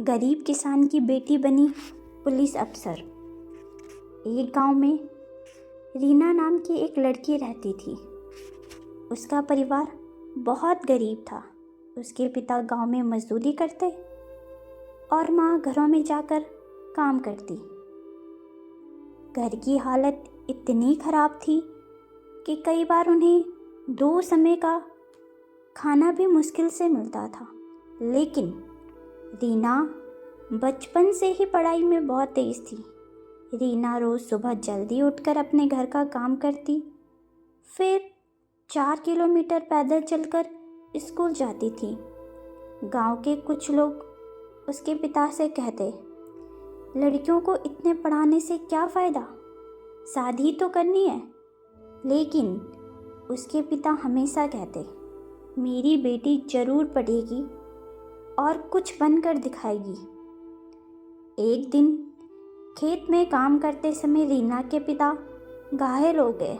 गरीब किसान की बेटी बनी पुलिस अफसर। एक गांव में रीना नाम की एक लड़की रहती थी। उसका परिवार बहुत गरीब था। उसके पिता गांव में मजदूरी करते और माँ घरों में जाकर काम करती। घर की हालत इतनी खराब थी कि कई बार उन्हें 2 समय का खाना भी मुश्किल से मिलता था। लेकिन रीना बचपन से ही पढ़ाई में बहुत तेज थी। रीना रोज़ सुबह जल्दी उठकर अपने घर का काम करती, फिर 4 किलोमीटर पैदल चलकर स्कूल जाती थी। गांव के कुछ लोग उसके पिता से कहते, लड़कियों को इतने पढ़ाने से क्या फ़ायदा, शादी तो करनी है। लेकिन उसके पिता हमेशा कहते, मेरी बेटी ज़रूर पढ़ेगी और कुछ बनकर दिखाएगी। एक दिन खेत में काम करते समय रीना के पिता घायल हो गए।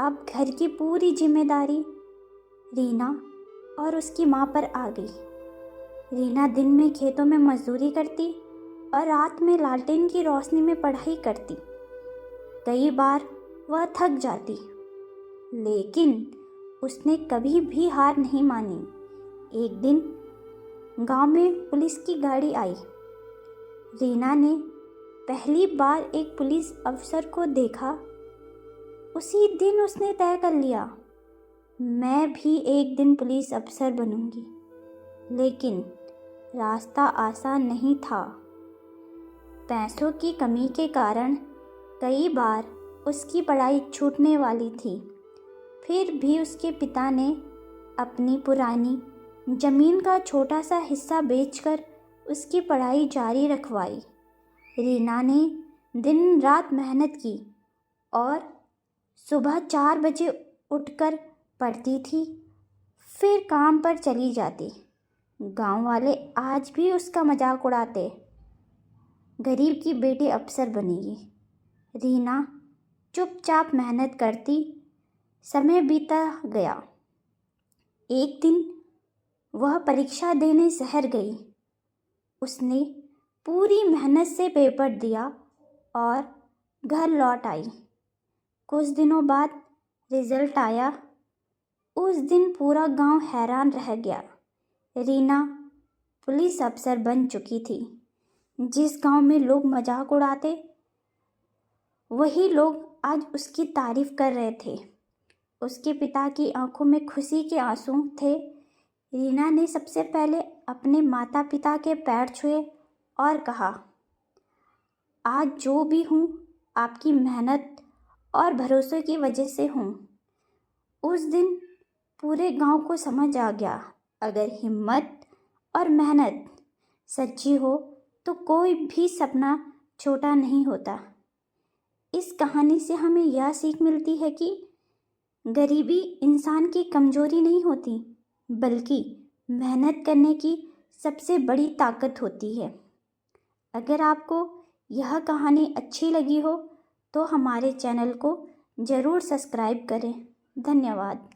अब घर की पूरी जिम्मेदारी रीना और उसकी माँ पर आ गई। रीना दिन में खेतों में मजदूरी करती और रात में लालटेन की रोशनी में पढ़ाई करती। कई बार वह थक जाती, लेकिन उसने कभी भी हार नहीं मानी। एक दिन गांव में पुलिस की गाड़ी आई। रीना ने पहली बार एक पुलिस अफसर को देखा। उसी दिन उसने तय कर लिया, मैं भी एक दिन पुलिस अफसर बनूंगी। लेकिन रास्ता आसान नहीं था। पैसों की कमी के कारण कई बार उसकी पढ़ाई छूटने वाली थी। फिर भी उसके पिता ने अपनी पुरानी ज़मीन का छोटा सा हिस्सा बेचकर उसकी पढ़ाई जारी रखवाई। रीना ने दिन रात मेहनत की और सुबह 4 बजे उठकर पढ़ती थी, फिर काम पर चली जाती। गांव वाले आज भी उसका मजाक उड़ाते, गरीब की बेटी अफसर बनेगी। रीना चुपचाप मेहनत करती। समय बीता गया। एक दिन वह परीक्षा देने शहर गई। उसने पूरी मेहनत से पेपर दिया और घर लौट आई। कुछ दिनों बाद रिजल्ट आया। उस दिन पूरा गांव हैरान रह गया। रीना पुलिस अफसर बन चुकी थी। जिस गांव में लोग मजाक उड़ाते, वही लोग आज उसकी तारीफ कर रहे थे। उसके पिता की आंखों में खुशी के आंसू थे। रीना ने सबसे पहले अपने माता पिता के पैर छुए और कहा, आज जो भी हूँ आपकी मेहनत और भरोसे की वजह से हूँ। उस दिन पूरे गांव को समझ आ गया, अगर हिम्मत और मेहनत सच्ची हो तो कोई भी सपना छोटा नहीं होता। इस कहानी से हमें यह सीख मिलती है कि गरीबी इंसान की कमजोरी नहीं होती, बल्कि मेहनत करने की सबसे बड़ी ताकत होती है। अगर आपको यह कहानी अच्छी लगी हो तो हमारे चैनल को ज़रूर सब्सक्राइब करें। धन्यवाद।